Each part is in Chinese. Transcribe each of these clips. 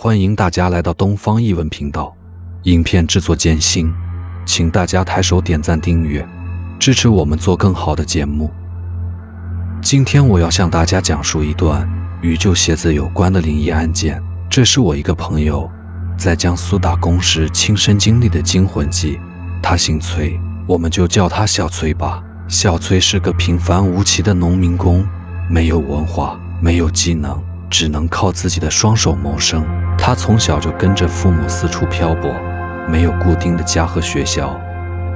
欢迎大家来到东方译文频道。影片制作艰辛，请大家抬手点赞订阅，支持我们做更好的节目。今天我要向大家讲述一段与旧鞋子有关的灵异案件，这是我一个朋友在江苏打工时亲身经历的惊魂记。他姓崔，我们就叫他小崔吧。小崔是个平凡无奇的农民工，没有文化，没有技能，只能靠自己的双手谋生。他从小就跟着父母四处漂泊，没有固定的家和学校。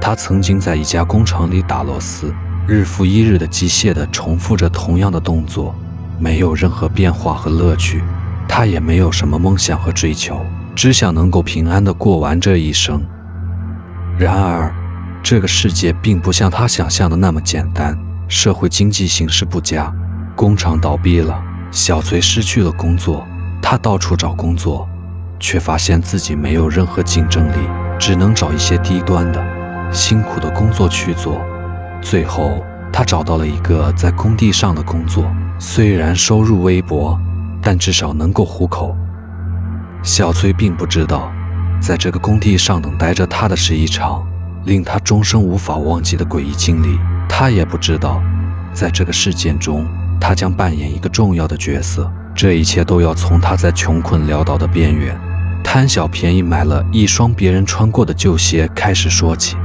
他曾经在一家工厂里打螺丝，日复一日的机械地重复着同样的动作，没有任何变化和乐趣。他也没有什么梦想和追求，只想能够平安地过完这一生。然而，这个世界并不像他想象的那么简单。社会经济形势不佳，工厂倒闭了，小崔失去了工作。他到处找工作，却发现自己没有任何竞争力，只能找一些低端的、辛苦的工作去做。最后，他找到了一个在工地上的工作，虽然收入微薄，但至少能够糊口。小崔并不知道，在这个工地上等待着他的是一场令他终生无法忘记的诡异经历。他也不知道，在这个事件中，他将扮演一个重要的角色。这一切都要从他在穷困潦倒的边缘，贪小便宜买了一双别人穿过的旧鞋开始说起。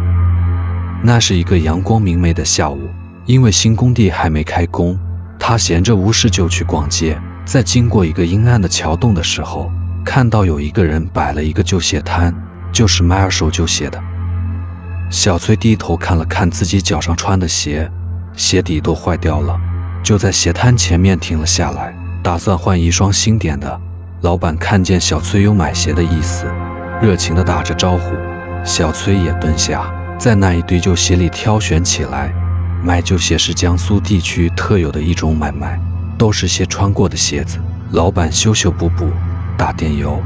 那是一个阳光明媚的下午，因为新工地还没开工，他闲着无事就去逛街。在经过一个阴暗的桥洞的时候，看到有一个人摆了一个旧鞋摊，就是卖二手旧鞋的。小崔低头看了看自己脚上穿的鞋，鞋底都坏掉了，就在鞋摊前面停了下来，打算换一双新点的。老板看见小崔有买鞋的意思，热情地打着招呼。小崔也蹲下，在那一堆旧鞋里挑选起来。卖旧鞋是江苏地区特有的一种买卖，都是些穿过的鞋子，老板修修补补，打点油，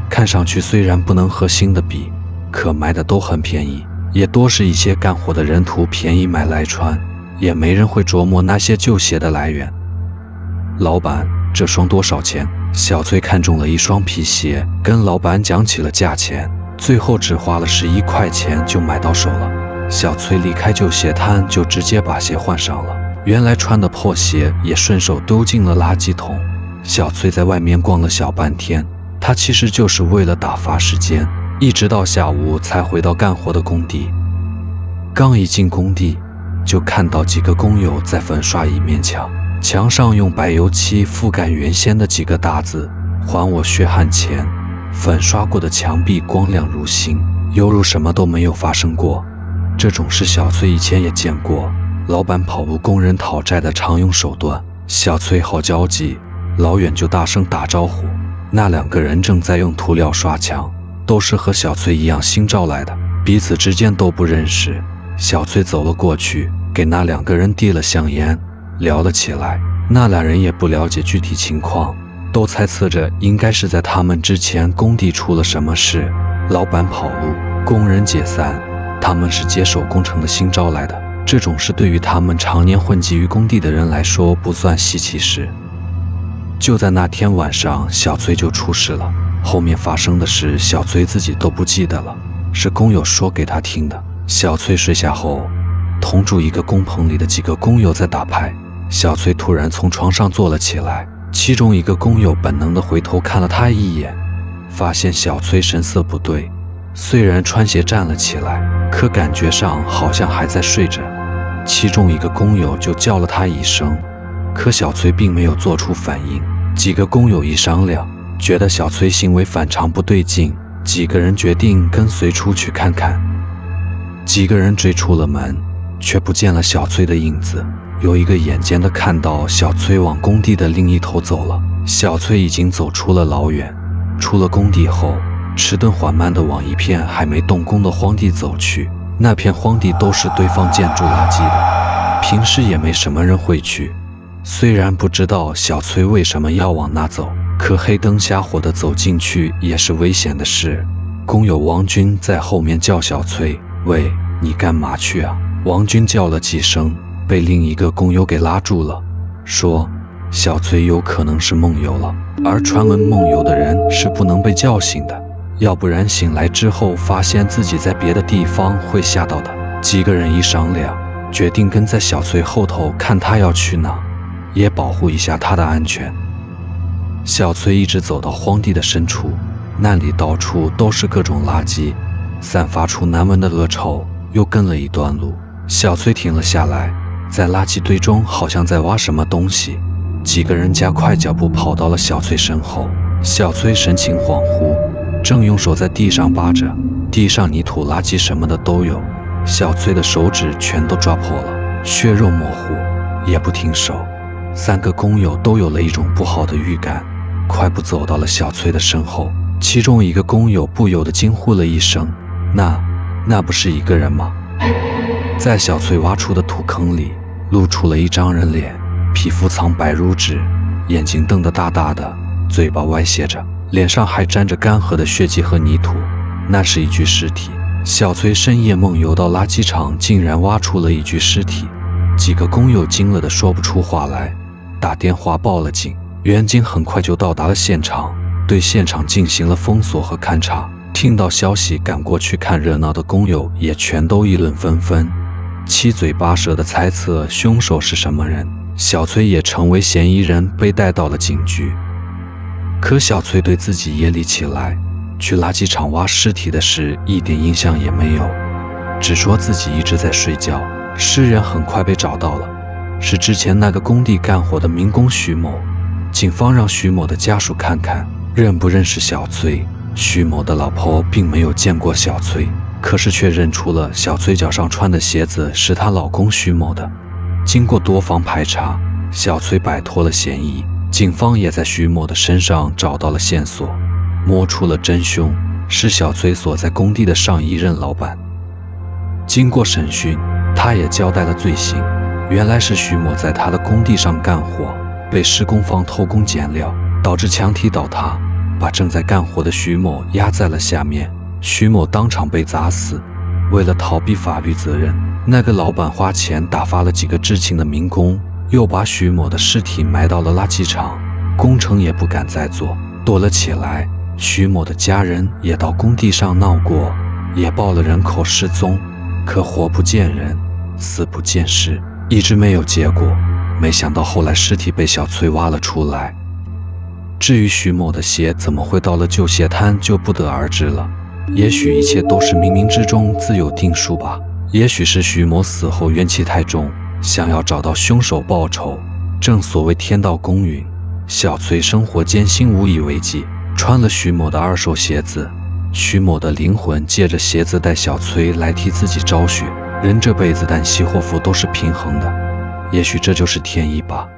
看上去虽然不能和新的比，可卖的都很便宜，也多是一些干活的人图便宜买来穿，也没人会琢磨那些旧鞋的来源。老板，这双多少钱？小崔看中了一双皮鞋，跟老板讲起了价钱，最后只花了11块钱就买到手了。小崔离开旧鞋摊，就直接把鞋换上了，原来穿的破鞋也顺手丢进了垃圾桶。小崔在外面逛了小半天，他其实就是为了打发时间，一直到下午才回到干活的工地。刚一进工地，就看到几个工友在粉刷一面墙，墙上用白油漆覆盖原先的几个大字：还我血汗钱。粉刷过的墙壁光亮如新，犹如什么都没有发生过。这种事小崔以前也见过，老板跑路工人讨债的常用手段。小崔好焦急，老远就大声打招呼。那两个人正在用涂料刷墙，都是和小崔一样新招来的，彼此之间都不认识。小崔走了过去，给那两个人递了香烟，聊了起来。那俩人也不了解具体情况，都猜测着应该是在他们之前工地出了什么事，老板跑路，工人解散，他们是接手工程的新招来的。这种事对于他们常年混迹于工地的人来说不算稀奇事。就在那天晚上，小崔就出事了。后面发生的事，小崔自己都不记得了，是工友说给他听的。小崔睡下后，同住一个工棚里的几个工友在打牌。小崔突然从床上坐了起来，其中一个工友本能地回头看了他一眼，发现小崔神色不对，虽然穿鞋站了起来，可感觉上好像还在睡着。其中一个工友就叫了他一声，可小崔并没有做出反应。几个工友一商量，觉得小崔行为反常不对劲，几个人决定跟随出去看看。几个人追出了门，却不见了小崔的影子。有一个眼尖的看到小崔往工地的另一头走了。小崔已经走出了老远，出了工地后，迟钝缓慢地往一片还没动工的荒地走去。那片荒地都是堆放建筑垃圾的，平时也没什么人会去。虽然不知道小崔为什么要往那走，可黑灯瞎火地走进去也是危险的事。工友王军在后面叫小崔：“喂，你干嘛去啊？”王军叫了几声，被另一个工友给拉住了，说：“小崔有可能是梦游了，而传闻梦游的人是不能被叫醒的，要不然醒来之后发现自己在别的地方会吓到的。几个人一商量，决定跟在小崔后头看他要去哪，也保护一下他的安全。小崔一直走到荒地的深处，那里到处都是各种垃圾，散发出难闻的恶臭。又跟了一段路，小崔停了下来，在垃圾堆中好像在挖什么东西。几个人加快脚步跑到了小崔身后，小崔神情恍惚，正用手在地上扒着，地上泥土、垃圾什么的都有。小崔的手指全都抓破了，血肉模糊，也不停手。3个工友都有了一种不好的预感，快步走到了小崔的身后。其中一个工友不由得惊呼了一声：“那不是一个人吗？”在小崔挖出的土坑里，露出了一张人脸，皮肤苍白如纸，眼睛瞪得大大的，嘴巴歪斜着，脸上还沾着干涸的血迹和泥土。那是一具尸体。小崔深夜梦游到垃圾场，竟然挖出了一具尸体。几个工友惊了的说不出话来，打电话报了警。员警很快就到达了现场，对现场进行了封锁和勘查。听到消息赶过去看热闹的工友也全都议论纷纷，七嘴八舌地猜测凶手是什么人。小崔也成为嫌疑人，被带到了警局。可小崔对自己夜里起来去垃圾场挖尸体的事一点印象也没有，只说自己一直在睡觉。尸人很快被找到了，是之前那个工地干活的民工徐某。警方让徐某的家属看看认不认识小崔。徐某的老婆并没有见过小崔，可是却认出了小崔脚上穿的鞋子是她老公徐某的。经过多方排查，小崔摆脱了嫌疑。警方也在徐某的身上找到了线索，摸出了真凶是小崔所在工地的上一任老板。经过审讯，他也交代了罪行，原来是徐某在他的工地上干活，被施工方偷工减料，导致墙体倒塌，把正在干活的徐某压在了下面，徐某当场被砸死。为了逃避法律责任，那个老板花钱打发了几个知情的民工，又把徐某的尸体埋到了垃圾场，工程也不敢再做，躲了起来。徐某的家人也到工地上闹过，也报了人口失踪，可活不见人，死不见尸，一直没有结果。没想到后来尸体被小崔挖了出来。至于徐某的鞋怎么会到了旧鞋摊，就不得而知了。也许一切都是冥冥之中自有定数吧。也许是徐某死后怨气太重，想要找到凶手报仇。正所谓天道公允，小崔生活艰辛无以为继，穿了徐某的2手鞋子，徐某的灵魂借着鞋子带小崔来替自己昭雪。人这辈子旦夕祸福都是平衡的，也许这就是天意吧。